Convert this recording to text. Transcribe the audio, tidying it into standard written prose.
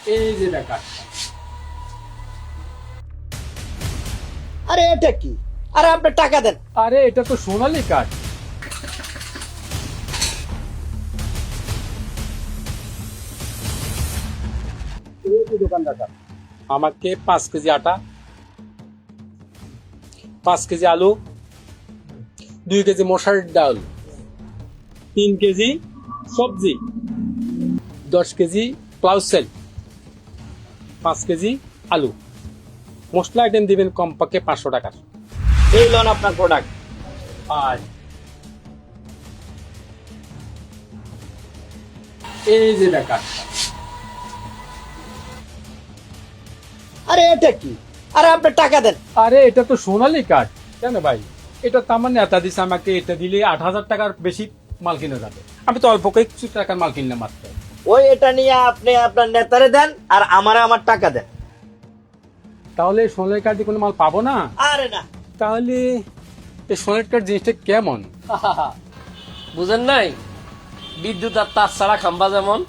এই যে টাকা। আরে এটা কি? আরে আপনি টাকা দেন। আরে এটা তো সোনালী কাঠ। দোকানদার, আমাকে 5 কেজি আটা, 5 কেজি আলু, 2 কেজি মশারির ডাল, 3 কেজি সবজি, 10 কেজি প্লাউসেল, 5 কেজি আলু। মশলা আইটেম দিবেন কমপক্ষে 500 টাকার। এই লোন আপনার প্রোডাক্ট। আর এই যে টাকা। আরে এটা কি? আরে আপনি টাকা দেন। আরে এটা তো সোনালী কাঠ। কেন ভাই? এটা তো আমার নেতা দিছে আমাকে, এটা দিলে 8,000 টাকার বেশি মাল কিনে যাবে। আমি তো অল্প কিছু টাকার মাল কিনলাম মাত্র। ওই এটা নিয়ে আপনি আপনার নেতারে দেন আর আমারে আমার টাকা দেন। তাহলে এই সোনালী কাঠ দিয়ে কোনো মাল পাবো না? আরে না, তাহলে এই সোনালী কাঠ জিনিসটা কেমন? বুঝেন নাই, বিদ্যুৎ আর তার ছাড়া খাম্বা যেমন